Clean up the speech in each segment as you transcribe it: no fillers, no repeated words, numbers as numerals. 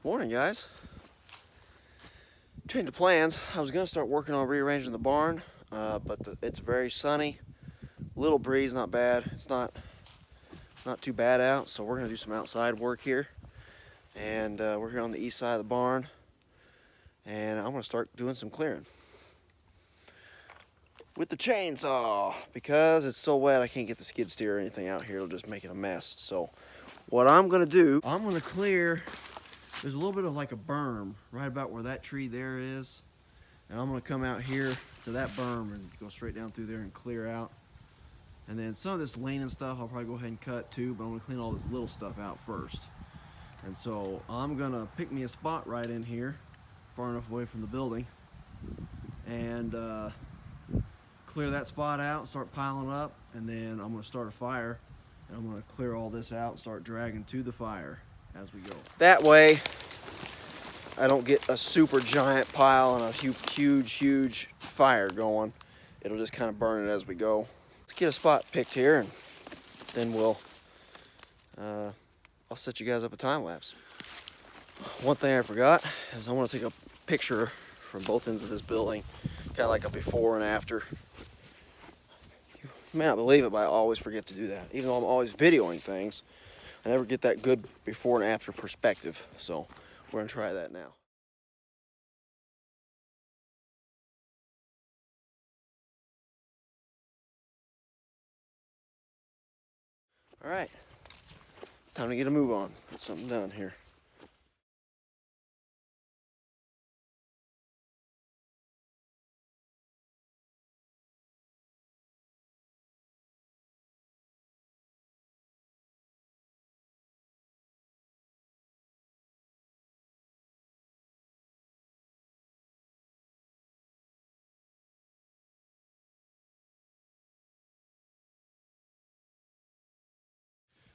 Morning, guys. Change of plans. I was going to start working on rearranging the barn, but it's very sunny. Little breeze, not bad. It's not too bad out, so we're going to do some outside work here. And we're here on the east side of the barn, and I'm going to start doing some clearing with the chainsaw. Because it's so wet, I can't get the skid steer or anything out here. It'll just make it a mess. So what I'm going to do, I'm going to clear. There's a little bit of like a berm right about where that tree there is. And I'm gonna come out here to that berm and go straight down through there and clear out. And then some of this leaning stuff I'll probably go ahead and cut too, but I'm gonna clean all this little stuff out first. And so I'm gonna pick me a spot right in here, far enough away from the building, and clear that spot out, start piling up, and then I'm gonna start a fire. And I'm gonna clear all this out and start dragging to the fire as we go. That way, I don't get a super giant pile and a huge fire going. It'll just kind of burn it as we go. Let's get a spot picked here, and then I'll set you guys up a time lapse. One thing I forgot is I want to take a picture from both ends of this building, kind of like a before and after. You may not believe it, but I always forget to do that. Even though I'm always videoing things, I never get that good before and after perspective. So we're gonna try that now. All right, time to get a move on. Get something done here.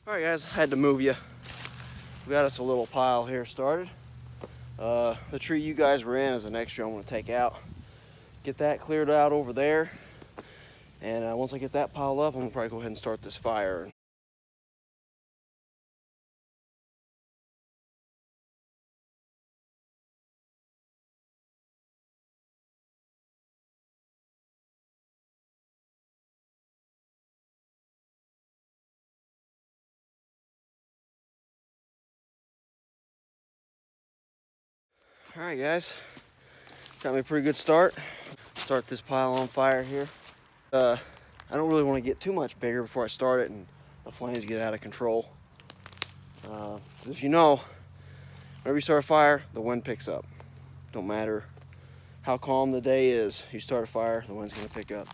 All right, guys, I had to move you. We got us a little pile here started. The tree you guys were in is the next tree I'm gonna take out. Get that cleared out over there. And once I get that piled up, I'm gonna probably go ahead and start this fire. All right, guys, got me a pretty good start. Start this pile on fire here. I don't really want to get too much bigger before I start it and the flames get out of control. If you know, whenever you start a fire, the wind picks up. Don't matter how calm the day is, you start a fire, the wind's gonna pick up.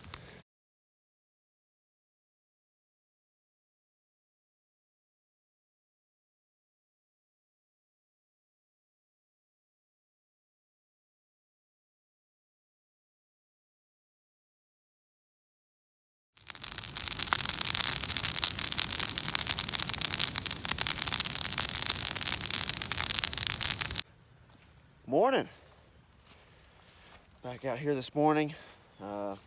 Morning. Back out here this morning. So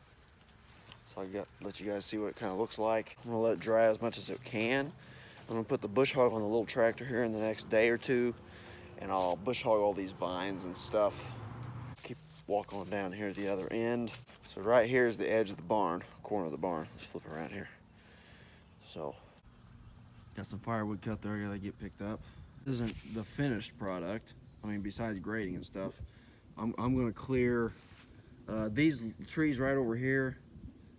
I got let you guys see what it kind of looks like. I'm gonna let it dry as much as it can. I'm gonna put the bush hog on the little tractor here in the next day or two, and I'll bush hog all these vines and stuff. Keep walking on down here to the other end. So right here is the edge of the barn, corner of the barn. Let's flip around here. So got some firewood cut there I gotta get picked up. This isn't the finished product. I mean, besides grading and stuff, I'm gonna clear these trees right over here.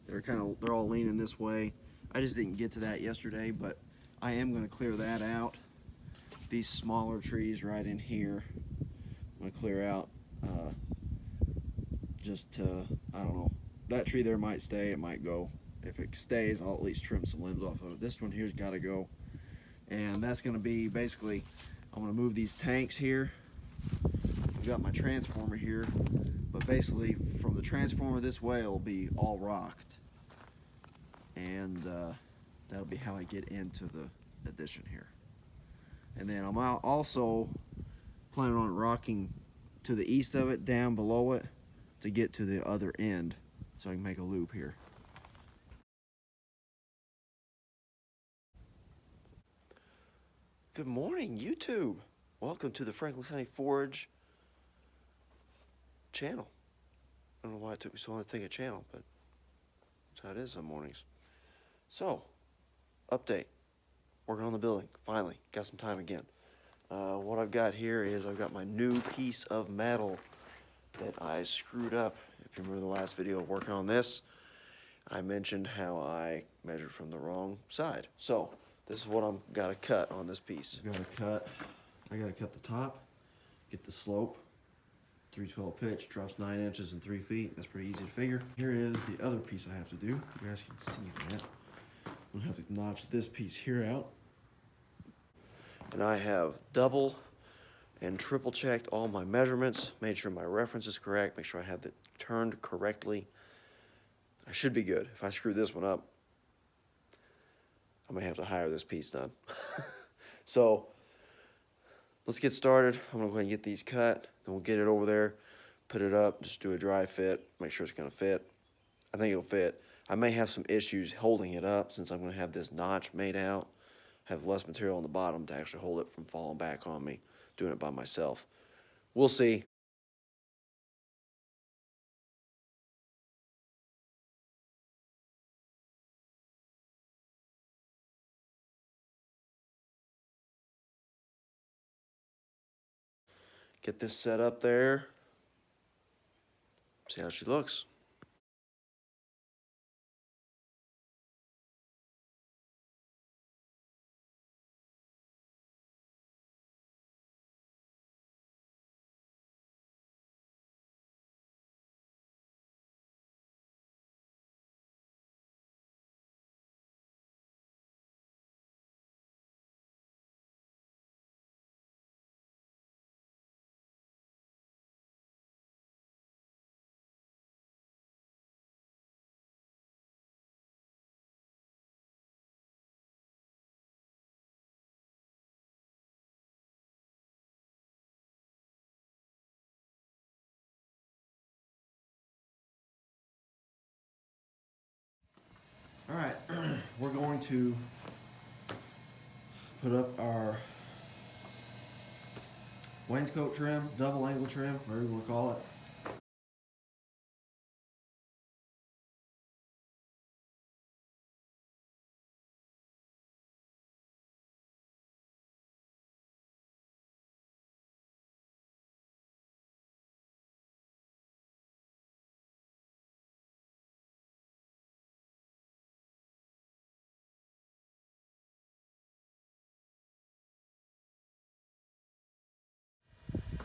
They're all leaning this way. I just didn't get to that yesterday, but I am gonna clear that out. These smaller trees right in here, I'm gonna clear out just to, I don't know. That tree there might stay, it might go. If it stays, I'll at least trim some limbs off of it. This one here's gotta go. And that's gonna be basically, I'm gonna move these tanks here. I've got my transformer here, but basically from the transformer this way, it'll be all rocked. And that'll be how I get into the addition here. And then I'm also planning on rocking to the east of it, down below it, to get to the other end, so I can make a loop here. Good morning, YouTube. Welcome to the Franklin County Forage channel. I don't know why it took me so long to think of channel, but that's how it is some mornings. So, update. Working on the building, finally. Got some time again. What I've got here is I've got my new piece of metal that I screwed up. If you remember the last video of working on this, I mentioned how I measured from the wrong side. So, this is what I'm got to cut on this piece. I gotta cut the top, get the slope, 312 pitch, drops 9 inches and 3 feet. That's pretty easy to figure. Here is the other piece I have to do. You guys can see that. I'm gonna have to notch this piece here out. And I have double and triple checked all my measurements, made sure my reference is correct, make sure I have it turned correctly. I should be good. If I screw this one up, I may have to hire this piece done. So, let's get started. I'm gonna go ahead and get these cut, then we'll get it over there, put it up, just do a dry fit, make sure it's gonna fit. I think it'll fit. I may have some issues holding it up since I'm gonna have this notch made out, have less material on the bottom to actually hold it from falling back on me, doing it by myself. We'll see. Get this set up there. See how she looks. All right, we're going to put up our wainscot trim, double angle trim, whatever you want to call it.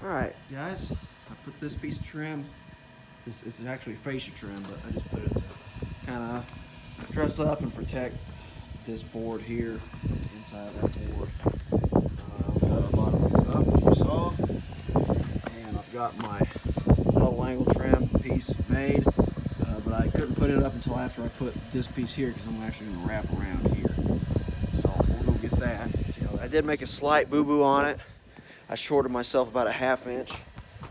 All right, guys, I put this piece of trim. This is actually fascia trim, but I just put it to kind of dress up and protect this board here, inside of that board. I've got our bottom piece up, as you saw, and I've got my double angle trim piece made, but I couldn't put it up until after I put this piece here because I'm actually going to wrap around here. So we'll go get that. So I did make a slight boo-boo on it. I shorted myself about a ½ inch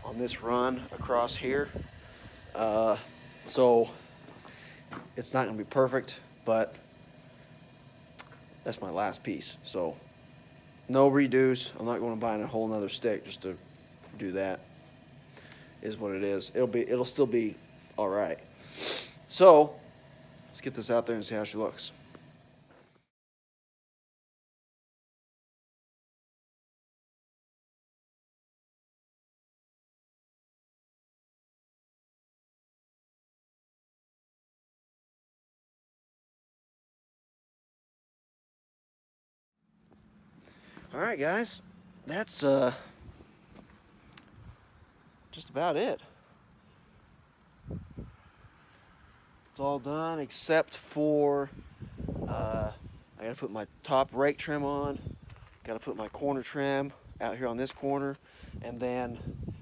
on this run across here. So it's not gonna be perfect, but that's my last piece. So no redos. I'm not gonna buy a whole nother stick just to do that. Is what it is. It'll still be all right. So let's get this out there and see how she looks. All right, guys, that's just about it. It's all done except for I gotta put my top rake trim on, gotta put my corner trim out here on this corner, and then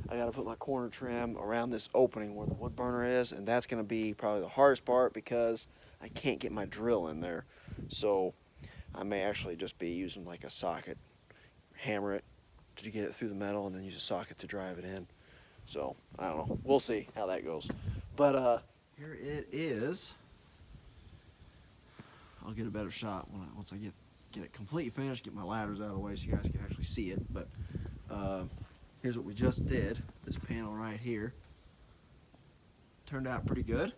I gotta put my corner trim around this opening where the wood burner is, and that's gonna be probably the hardest part because I can't get my drill in there. So I may actually just be using like a socket, hammer it to get it through the metal, and then use a socket to drive it in. So I don't know, we'll see how that goes. But here it is. I'll get a better shot once I get it completely finished, get my ladders out of the way so you guys can actually see it. But Here's what we just did. This panel right here turned out pretty good.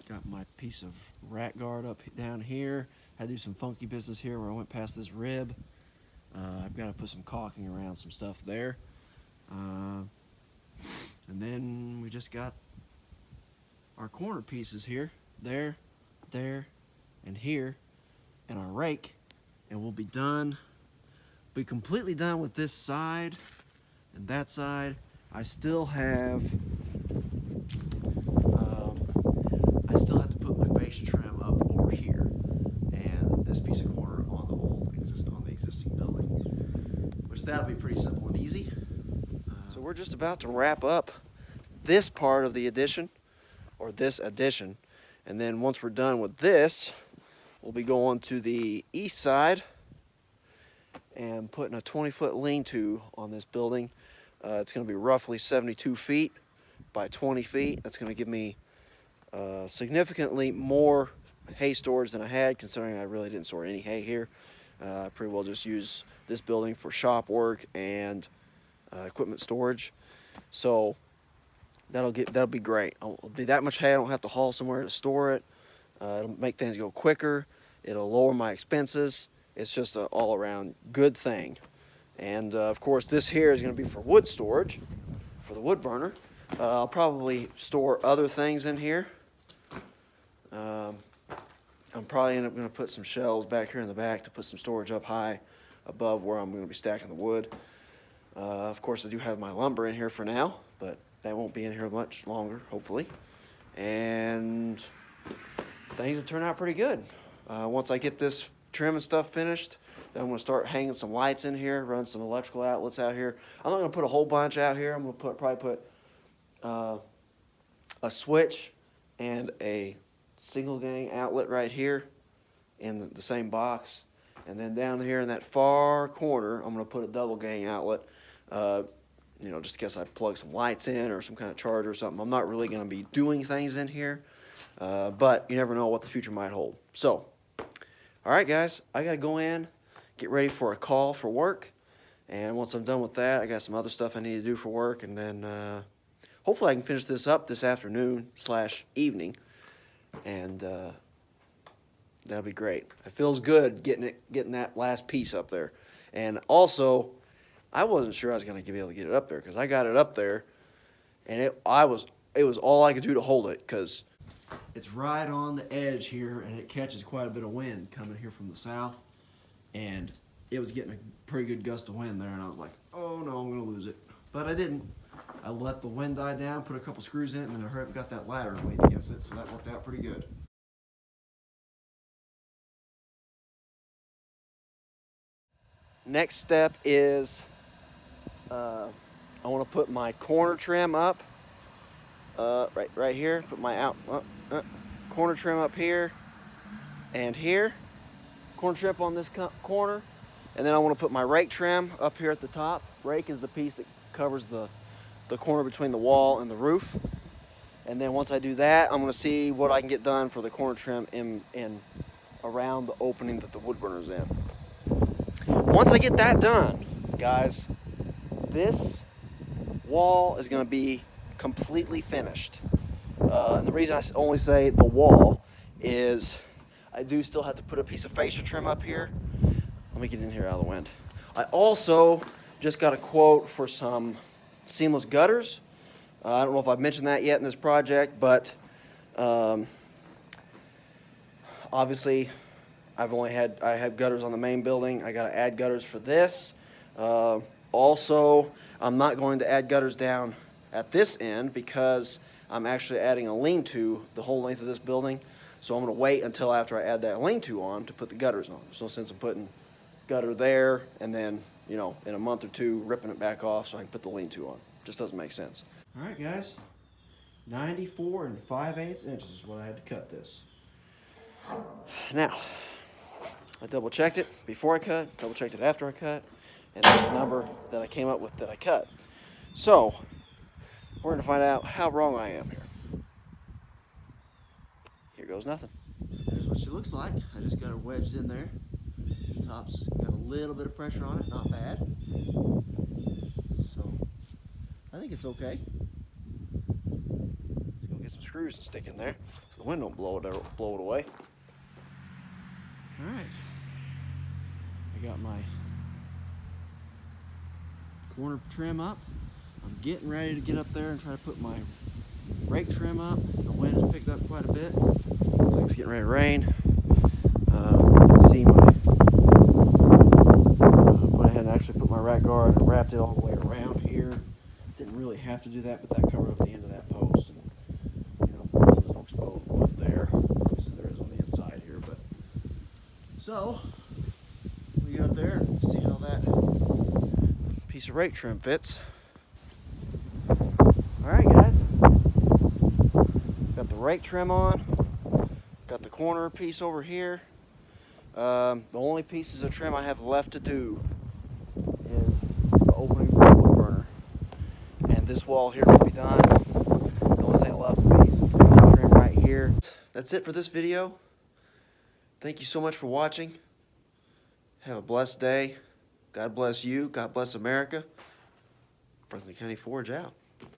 Got my piece of rat guard up down here. Had to do some funky business here where I went past this rib. I've got to put some caulking around some stuff there. And then we just got our corner pieces here, there, and here, and our rake, and we'll be done. Be completely done with this side and that side. I still have to put my fascia trim up over here, and this piece of corner on the existing building, which that'll be pretty simple and easy. So we're just about to wrap up this part of the addition, or this addition, and then once we're done with this, we'll be going to the east side and putting a 20-foot lean-to on this building. It's going to be roughly 72 feet by 20 feet. That's going to give me significantly more hay storage than I had, considering I really didn't store any hay here. I pretty well just use this building for shop work and equipment storage. So that'll be great. It'll be that much hay. I don't have to haul somewhere to store it. It'll make things go quicker. It'll lower my expenses. It's just an all-around good thing. And of course, this here is going to be for wood storage, for the wood burner. I'll probably store other things in here. I'm probably going to put some shelves back here in the back to put some storage up high above where I'm going to be stacking the wood. Of course, I do have my lumber in here for now, but that won't be in here much longer, hopefully. And things will turn out pretty good. Once I get this trim and stuff finished, then I'm going to start hanging some lights in here, run some electrical outlets out here. I'm not going to put a whole bunch out here. I'm going to probably put a switch and a single gang outlet right here in the same box. And then down here in that far corner, I'm going to put a double gang outlet, just in case I plug some lights in or some kind of charger or something. I'm not really going to be doing things in here, but you never know what the future might hold. So, all right, guys, I got to go in, get ready for a call for work. And once I'm done with that, I got some other stuff I need to do for work. And then hopefully I can finish this up this afternoon/evening. And that'll be great. It feels good getting that last piece up there. And also, I wasn't sure I was going to be able to get it up there, because I got it up there, and it was all I could do to hold it, because it's right on the edge here, and it catches quite a bit of wind coming here from the south. And it was getting a pretty good gust of wind there, and I was like, oh no, I'm going to lose it. But I didn't. I let the wind die down, put a couple screws in it, and then I hurried up and got that ladder laid against it, so that worked out pretty good. Next step is I want to put my corner trim up right here. Put my corner trim up here and here. Corner trim on this corner. And then I want to put my rake trim up here at the top. Rake is the piece that covers the corner between the wall and the roof. And then once I do that, I'm going to see what I can get done for the corner trim in around the opening that the wood burner's in. Once I get that done, guys, this wall is going to be completely finished. And the reason I only say the wall is I do still have to put a piece of fascia trim up here. Let me get in here out of the wind. I also just got a quote for some seamless gutters. I don't know if I've mentioned that yet in this project, but obviously I have gutters on the main building. I got to add gutters for this. Also, I'm not going to add gutters down at this end because I'm actually adding a lean-to the whole length of this building. So I'm going to wait until after I add that lean-to on to put the gutters on. There's no sense in putting gutter there and then, in a month or two, ripping it back off so I can put the lean-to on. Just doesn't make sense. All right, guys. 94 5/8 inches is what I had to cut this. Now, I double-checked it before I cut, double-checked it after I cut, and that's the number that I came up with that I cut. So, we're going to find out how wrong I am here. Here goes nothing. There's what she looks like. I just got her wedged in there. top's got a little bit of pressure on it, not bad. So I think it's okay. Let's go get some screws and stick in there so the wind don't blow it away. All right, I got my corner trim up. I'm getting ready to get up there and try to put my rake trim up. The wind has picked up quite a bit. Looks like it's getting ready to rain. See my went ahead and actually put my rack guard and wrapped it all the way around here. Didn't really have to do that, but that covered up the end of that post. And, you know, so there's no exposed wood there. Obviously there is on the inside here, but so we get up there and see how that piece of rake trim fits. All right, guys. Got the rake trim on. Got the corner piece over here. The only pieces of trim I have left to do is the opening for the wood burner. And this wall here will be done. The only thing left will be some trim right here. That's it for this video. Thank you so much for watching. Have a blessed day. God bless you. God bless America. Franklin County Forage out.